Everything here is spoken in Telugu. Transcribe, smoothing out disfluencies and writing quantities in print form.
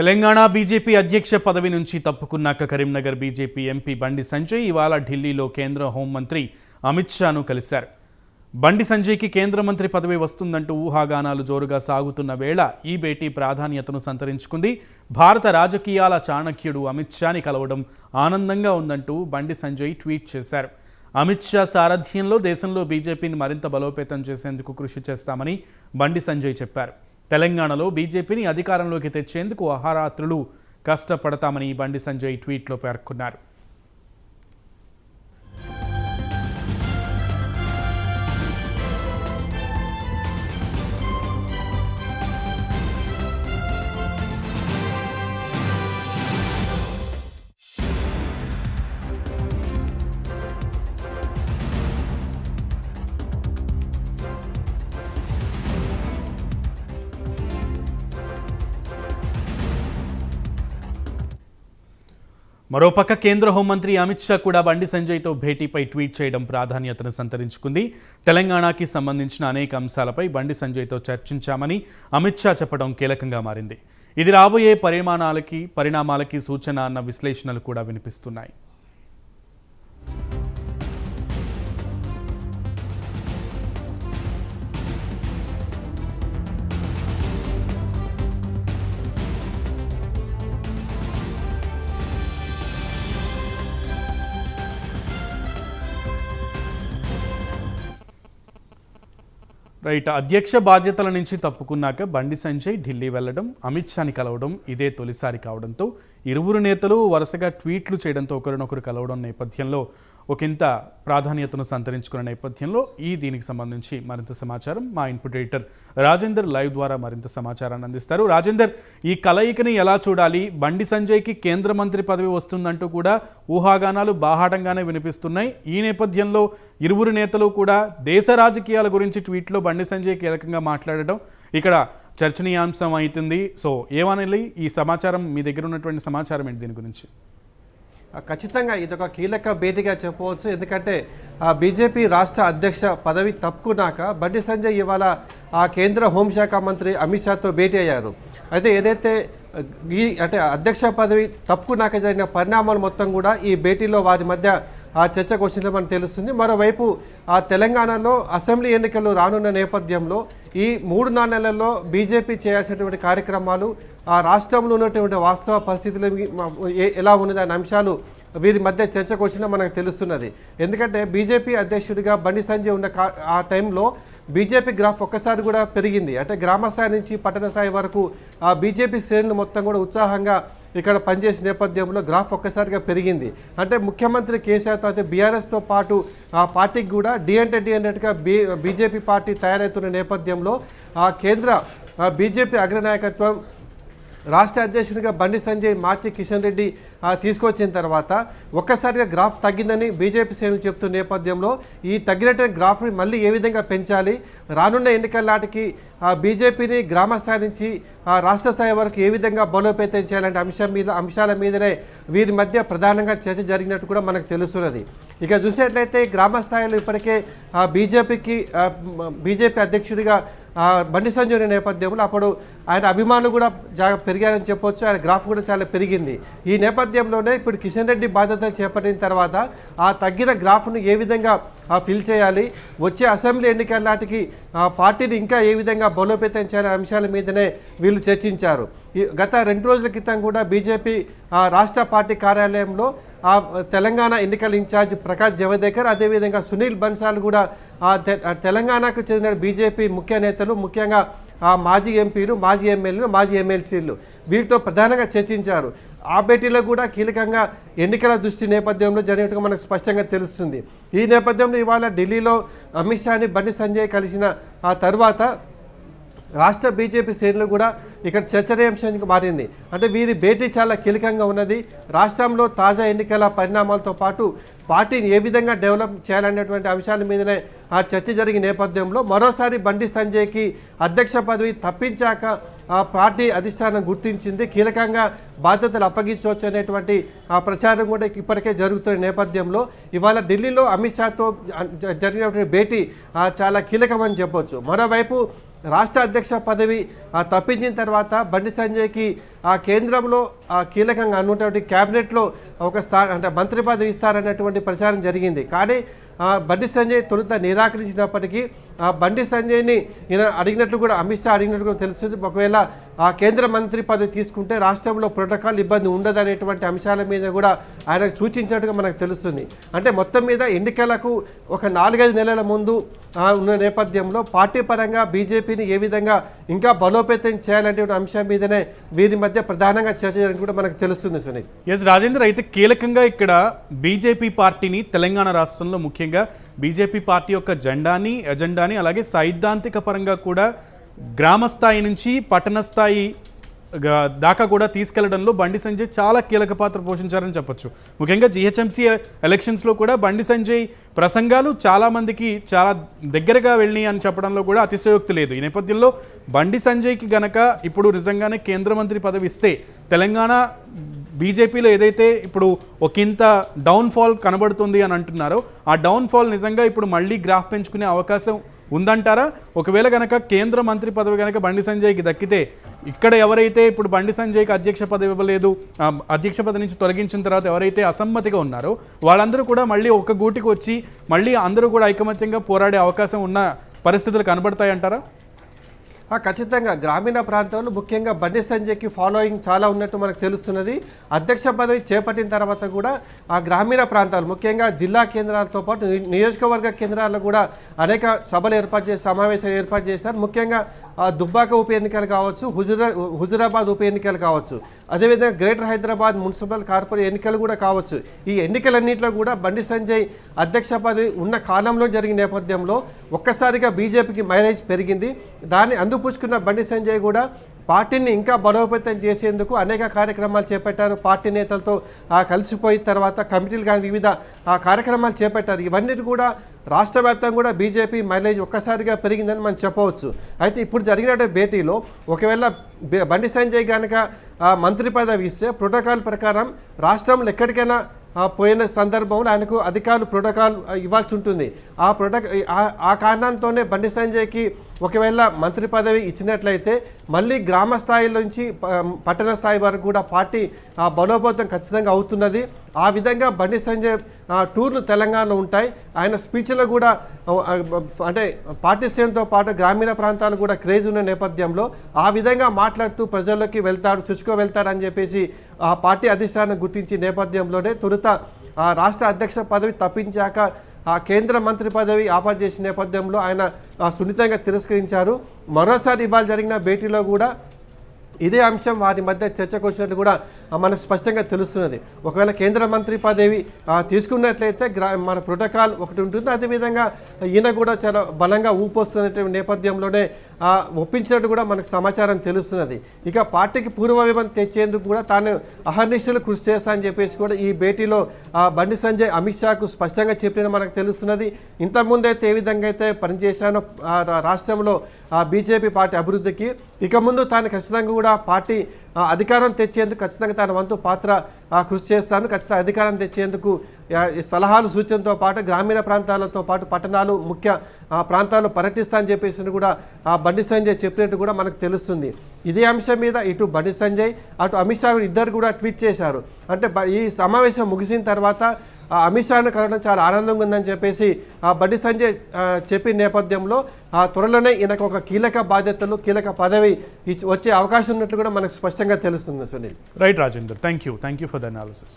తెలంగాణ బీజేపీ అధ్యక్ష పదవి నుంచి తప్పుకున్నాక కరీంనగర్ బీజేపీ ఎంపీ బండి సంజయ్ ఇవాళ ఢిల్లీలో కేంద్ర హోంమంత్రి అమిత్ షాను కలిశారు. బండి సంజయ్కి కేంద్ర మంత్రి పదవి వస్తుందంటూ ఊహాగానాలు జోరుగా సాగుతున్న వేళ ఈ భేటీ ప్రాధాన్యతను సంతరించుకుంది. భారత రాజకీయాల చాణక్యుడు అమిత్ షాని కలవడం ఆనందంగా ఉందంటూ బండి సంజయ్ ట్వీట్ చేశారు. అమిత్ షా సారథ్యంలో దేశంలో బీజేపీని మరింత బలోపేతం చేసేందుకు కృషి చేస్తామని బండి సంజయ్ చెప్పారు. తెలంగాణలో బీజేపీని అధికారంలోకి తెచ్చేందుకు అహోరాత్రులు కష్టపడతామని బండి సంజయ్ ట్వీట్లో పేర్కొన్నారు. మరోపక్క కేంద్ర హోంమంత్రి అమిత్ షా కూడా బండి సంజయ్తో భేటీపై ట్వీట్ చేయడం ప్రాధాన్యతను సంతరించుకుంది. తెలంగాణకి సంబంధించిన అనేక అంశాలపై బండి సంజయ్తో చర్చించామని అమిత్ షా చెప్పడం కీలకంగా మారింది. ఇది రాబోయే పరిణామాలకి సూచన అన్న విశ్లేషణలు కూడా వినిపిస్తున్నాయి. రైట్, అధ్యక్ష బాధ్యతల నుంచి తప్పుకున్నాక బండి సంజయ్ ఢిల్లీ వెళ్లడం, అమిత్ షాని కలవడం ఇదే తొలిసారి కావడంతో ఇరువురు నేతలు వరుసగా ట్వీట్లు చేయడంతో ఒకరినొకరు కలవడం నేపథ్యంలో ఒకంత ప్రాధాన్యతను సంతరించుకున్న నేపథ్యంలో దీనికి సంబంధించి మరింత సమాచారం మా ఇన్పుట్ ఎడిటర్ రాజేందర్ లైవ్ ద్వారా మరింత సమాచారాన్ని అందిస్తారు. రాజేందర్, ఈ కలయికని ఎలా చూడాలి? బండి సంజయ్కి కేంద్ర మంత్రి పదవి వస్తుందంటూ కూడా ఊహాగానాలు బాహాటంగానే వినిపిస్తున్నాయి. ఈ నేపథ్యంలో ఇరువురు నేతలు కూడా దేశ రాజకీయాల గురించి ట్వీట్లో బండి సంజయ్ కీలకంగా మాట్లాడడం ఇక్కడ చర్చనీయాంశం అవుతుంది. సో ఏమనాలి ఈ సమాచారం? మీ దగ్గర ఉన్నటువంటి సమాచారం ఏంటి దీని గురించి? ఖచ్చితంగా ఇదొక కీలక భేటీగా చెప్పవచ్చు. ఎందుకంటే బీజేపీ రాష్ట్ర అధ్యక్ష పదవి తప్పుకున్నాక బండి సంజయ్ ఇవాళ కేంద్ర హోంశాఖ మంత్రి అమిత్ షాతో భేటీ అయ్యారు. అయితే ఏదైతే అధ్యక్ష పదవి తప్పుకున్నాక జరిగిన పరిణామాలు మొత్తం కూడా ఈ భేటీలో వారి మధ్య చర్చకు వచ్చిందని మనకు తెలుస్తుంది. మరోవైపు తెలంగాణలో అసెంబ్లీ ఎన్నికలు రానున్న నేపథ్యంలో ఈ 3-4 నెలల్లో బీజేపీ చేయాల్సినటువంటి కార్యక్రమాలు, రాష్ట్రంలో ఉన్నటువంటి వాస్తవ పరిస్థితులు ఎలా ఉన్నదనే అంశాలు వీరి మధ్య చర్చకు వచ్చినా మనకు తెలుస్తున్నది. ఎందుకంటే బీజేపీ అధ్యక్షుడిగా బండి సంజయ్ ఉన్న ఆ టైంలో బీజేపీ గ్రాఫ్ ఒక్కసారి కూడా పెరిగింది. అంటే గ్రామ స్థాయి నుంచి పట్టణ స్థాయి వరకు బీజేపీ శ్రేణులు మొత్తం కూడా ఉత్సాహంగా ఇక్కడ పనిచేసే నేపథ్యంలో గ్రాఫ్ ఒక్కసారిగా పెరిగింది. అంటే ముఖ్యమంత్రి కేసీఆర్తో అయితే బీఆర్ఎస్తో పాటు ఆ పార్టీకి కూడా డి అన్నట్టుగా బీజేపీ పార్టీ తయారవుతున్న నేపథ్యంలో కేంద్ర బీజేపీ అగ్రనాయకత్వం రాష్ట్ర అధ్యక్షుడిగా బండి సంజయ్ మార్చి కిషన్ రెడ్డి తీసుకొచ్చిన తర్వాత ఒక్కసారిగా గ్రాఫ్ తగ్గిందని బీజేపీ శ్రేణులు చెప్తున్న నేపథ్యంలో ఈ తగ్గినటువంటి గ్రాఫ్ని మళ్ళీ ఏ విధంగా పెంచాలి, రానున్న ఎన్నికల నాటికి బీజేపీని గ్రామ స్థాయి నుంచి రాష్ట్ర స్థాయి వరకు ఏ విధంగా బలోపేతం చేయాలంటే అంశాల మీదనే వీరి మధ్య ప్రధానంగా చర్చ జరిగినట్టు కూడా మనకు తెలుస్తున్నది. ఇక చూసినట్లయితే గ్రామ స్థాయిలో ఇప్పటికే బీజేపీ అధ్యక్షుడిగా బండి సంజయ్ నేపథ్యంలో అప్పుడు ఆయన అభిమానులు కూడా పెరిగారని చెప్పొచ్చు. ఆయన గ్రాఫ్ కూడా చాలా పెరిగింది. ఈ నేపథ్యంలోనే ఇప్పుడు కిషన్ రెడ్డి బాధ్యతలు చేపట్టిన తర్వాత ఆ తగ్గిన గ్రాఫ్ను ఏ విధంగా ఫిల్ చేయాలి, వచ్చే అసెంబ్లీ ఎన్నికల నాటికి పార్టీని ఇంకా ఏ విధంగా బలోపేతం చేయాలనే అంశాల మీదనే వీళ్ళు చర్చించారు. గత 2 రోజుల క్రితం కూడా బీజేపీ రాష్ట్ర పార్టీ కార్యాలయంలో తెలంగాణ ఎన్నికల ఇన్ఛార్జ్ ప్రకాష్ జవదేకర్, అదేవిధంగా సునీల్ బన్సాల్ కూడా తెలంగాణకు చెందిన బీజేపీ ముఖ్య నేతలు, ముఖ్యంగా మాజీ ఎంపీలు, మాజీ ఎమ్మెల్యేలు, మాజీ ఎమ్మెల్సీలు వీరితో ప్రధానంగా చర్చించారు. ఆ భేటీలో కూడా కీలకంగా ఎన్నికల దృష్టి నేపథ్యంలో జరిగినట్టుగా మనకు స్పష్టంగా తెలుస్తుంది. ఈ నేపథ్యంలో ఇవాళ ఢిల్లీలో అమిత్ షాని బండి సంజయ్ కలిసిన తర్వాత రాష్ట్ర బీజేపీ శ్రేణులు కూడా ఇక్కడ చర్చనీయాంశానికి మారింది. అంటే వీరి భేటీ చాలా కీలకంగా ఉన్నది. రాష్ట్రంలో తాజా ఎన్నికల పరిణామాలతో పాటు పార్టీని ఏ విధంగా డెవలప్ చేయాలనేటువంటి అంశాల మీదనే చర్చ జరిగిన నేపథ్యంలో మరోసారి బండి సంజయ్కి అధ్యక్ష పదవి తప్పించాక పార్టీ అధిష్టానం గుర్తించింది. కీలకంగా బాధ్యతలు అప్పగించవచ్చు అనేటువంటి ప్రచారం కూడా ఇప్పటికే జరుగుతున్న నేపథ్యంలో ఇవాళ ఢిల్లీలో అమిత్ షాతో జరిగినటువంటి భేటీ చాలా కీలకమని చెప్పొచ్చు. మరోవైపు రాష్ట్ర అధ్యక్ష పదవి తప్పించిన తర్వాత బండి సంజయ్కి కేంద్రంలో కీలకంగా ఉన్నటువంటి క్యాబినెట్లో ఒక అంటే మంత్రి పదవి ఇస్తారన్నటువంటి ప్రచారం జరిగింది. కానీ బండి సంజయ్ తొలుత నిరాకరించినప్పటికీ బండి సంజయ్ని ఈయన అడిగినట్లు కూడా అమిత్ షా అడిగినట్లు కూడా తెలుస్తుంది. ఒకవేళ కేంద్ర మంత్రి పదవి తీసుకుంటే రాష్ట్రంలో ప్రోటోకాల్ ఇబ్బంది ఉండదనేటువంటి అంశాల మీద కూడా ఆయనకు సూచించినట్టుగా మనకు తెలుస్తుంది. అంటే మొత్తం మీద ఎన్నికలకు ఒక 4-5 నెలల ముందు ఉన్న నేపథ్యంలో పార్టీ పరంగా బీజేపీని ఏ విధంగా ఇంకా బలోపేతం చేయాలంటే అంశం మీదనే వీరి మధ్య ప్రధానంగా చర్చ జరిగినట్టు కూడా మనకు తెలుస్తుంది. సునీల్ ఎస్ రాజేంద్ర, అయితే కీలకంగా ఇక్కడ బీజేపీ పార్టీని తెలంగాణ రాష్ట్రంలో ముఖ్యంగా బీజేపీ పార్టీ యొక్క ఎజెండాని అలాగే సైద్ధాంతిక పరంగా కూడా గ్రామ స్థాయి నుంచి పట్టణ స్థాయి దాకా కూడా తీసుకెళ్లడంలో బండి సంజయ్ చాలా కీలక పాత్ర పోషించారని చెప్పొచ్చు. ముఖ్యంగా జిహెచ్ఎంసీ ఎలక్షన్స్లో కూడా బండి సంజయ్ ప్రసంగాలు చాలామందికి చాలా దగ్గరగా వెళ్ళి అని చెప్పడంలో కూడా అతిశయోక్తి లేదు. ఈ నేపథ్యంలో బండి సంజయ్కి గనక ఇప్పుడు నిజంగానే కేంద్ర మంత్రి పదవి ఇస్తే తెలంగాణ బీజేపీలో ఏదైతే ఇప్పుడు ఒకంత డౌన్ఫాల్ కనబడుతుంది అని అంటున్నారో ఆ డౌన్ఫాల్ నిజంగా ఇప్పుడు మళ్ళీ గ్రాఫ్ పెంచుకునే అవకాశం ఉందంటారా? ఒకవేళ కనుక కేంద్ర మంత్రి పదవి కనుక బండి సంజయ్కి దక్కితే ఇక్కడ ఎవరైతే ఇప్పుడు బండి సంజయ్కి అధ్యక్ష పదవి ఇవ్వలేదు, అధ్యక్ష పదవి నుంచి తొలగించిన తర్వాత ఎవరైతే అసమ్మతిగా ఉన్నారో వాళ్ళందరూ కూడా మళ్ళీ ఒక గూటికి వచ్చి మళ్ళీ అందరూ కూడా ఐకమత్యంగా పోరాడే అవకాశం ఉన్న పరిస్థితులు కనబడతాయంటారా? ఖచ్చితంగా గ్రామీణ ప్రాంతాల్లో ముఖ్యంగా బండి సంజయ్కి ఫాలోయింగ్ చాలా ఉన్నట్టు మనకు తెలుస్తున్నది. అధ్యక్ష పదవి చేపట్టిన తర్వాత కూడా ఆ గ్రామీణ ప్రాంతాలు ముఖ్యంగా జిల్లా కేంద్రాలతో పాటు నియోజకవర్గ కేంద్రాల్లో కూడా అనేక సభలు సమావేశాలు ఏర్పాటు చేశారు. ముఖ్యంగా దుబ్బాక ఉప ఎన్నికలు కావచ్చు, హుజురాబాద్ ఉప ఎన్నికలు కావచ్చు, అదేవిధంగా గ్రేటర్ హైదరాబాద్ మున్సిపల్ కార్పొరేట్ ఎన్నికలు కూడా కావచ్చు. ఈ ఎన్నికలన్నింటిలో కూడా బండి సంజయ్ అధ్యక్ష పదవి ఉన్న కాలంలో జరిగిన నేపథ్యంలో ఒక్కసారిగా బీజేపీకి మైలేజ్ పెరిగింది. దాన్ని అందిపుచ్చుకున్న బండి సంజయ్ కూడా పార్టీని ఇంకా బలోపేతం చేసేందుకు అనేక కార్యక్రమాలు చేపట్టారు. పార్టీ నేతలతో కలిసిపోయిన తర్వాత కమిటీలు కానీ వివిధ కార్యక్రమాలు చేపట్టారు. ఇవన్నీ కూడా రాష్ట్ర వ్యాప్తంగా కూడా బీజేపీ మైలేజ్ ఒక్కసారిగా పెరిగిందని మనం చెప్పవచ్చు. అయితే ఇప్పుడు జరిగిన భేటీలో ఒకవేళ బండి సంజయ్ కనుక మంత్రి పదవి ఇస్తే ప్రోటోకాల్ ప్రకారం రాష్ట్రంలో ఎక్కడికైనా పోయిన సందర్భంలో ఆయనకు అధికారులు ప్రోటోకాల్ ఇవ్వాల్సి ఉంటుంది. ఆ కారణంతోనే బండి సంజయ్కి ఒకవేళ మంత్రి పదవి ఇచ్చినట్లయితే మళ్ళీ గ్రామ స్థాయి నుంచి పట్టణ స్థాయి వరకు కూడా పార్టీ బలోపేతం ఖచ్చితంగా అవుతున్నది. ఆ విధంగా బండి సంజయ్ టూర్లు తెలంగాణలో ఉంటాయి. ఆయన స్పీచ్లో కూడా అంటే పార్టీ శ్రేణితో పాటు గ్రామీణ ప్రాంతాలు కూడా క్రేజ్ ఉన్న నేపథ్యంలో ఆ విధంగా మాట్లాడుతూ ప్రజల్లోకి వెళ్తాడు, వెళ్తాడని చెప్పేసి ఆ పార్టీ అధిష్టానం గుర్తించి నేపథ్యంలోనే తొలుత రాష్ట్ర అధ్యక్ష పదవి తప్పించాక కేంద్ర మంత్రి పదవి ఆఫర్ చేసిన నేపథ్యంలో ఆయన సున్నితంగా తిరస్కరించారు. మరోసారి ఇవాళ జరిగిన భేటీలో కూడా ఇదే అంశం వారి మధ్య చర్చకు వచ్చినట్లు కూడా మనకు స్పష్టంగా తెలుస్తున్నది. ఒకవేళ కేంద్ర మంత్రి పదవి తీసుకున్నట్లయితే మన ప్రోటోకాల్ ఒకటి ఉంటుంది. అదేవిధంగా ఈయన కూడా చాలా బలంగా ఊపొస్తున్నటువంటి నేపథ్యంలోనే ఒప్పించినట్టు కూడా మనకు సమాచారం తెలుస్తున్నది. ఇక పార్టీకి పూర్వవైభవం తెచ్చేందుకు కూడా తాను అహర్నిశలు కృషి చేస్తా అని చెప్పేసి కూడా ఈ భేటీలో బండి సంజయ్ అమిత్ షాకు స్పష్టంగా చెప్పిన మనకు తెలుస్తున్నది. ఇంతకుముందైతే ఏ విధంగా అయితే పనిచేశానో రాష్ట్రంలో బీజేపీ పార్టీ అభివృద్ధికి ఇక ముందు తాను ఖచ్చితంగా కూడా పార్టీ అధికారం తెచ్చేందుకు ఖచ్చితంగా తన వంతు పాత్ర కృషి చేస్తాను, ఖచ్చితంగా అధికారం తెచ్చేందుకు సలహాలు సూచనతో పాటు గ్రామీణ ప్రాంతాలతో పాటు పట్టణాలు ముఖ్య ప్రాంతాల్లో పర్యటిస్తానని చెప్పేసి కూడా బండి సంజయ్ చెప్పినట్టు కూడా మనకు తెలుస్తుంది. ఇదే అంశం మీద ఇటు బండి సంజయ్ అటు అమిత్ షా ఇద్దరు కూడా ట్వీట్ చేశారు. అంటే ఈ సమావేశం ముగిసిన తర్వాత అమిత్ షాను కలవడం చాలా ఆనందంగా ఉందని చెప్పేసి బండి సంజయ్ చెప్పిన నేపథ్యంలో త్వరలోనే ఈయనకు ఒక కీలక బాధ్యతలు కీలక పదవి వచ్చే అవకాశం ఉన్నట్లు కూడా మనకు స్పష్టంగా తెలుస్తుంది. Sunil right Rajender, thank you for the analysis.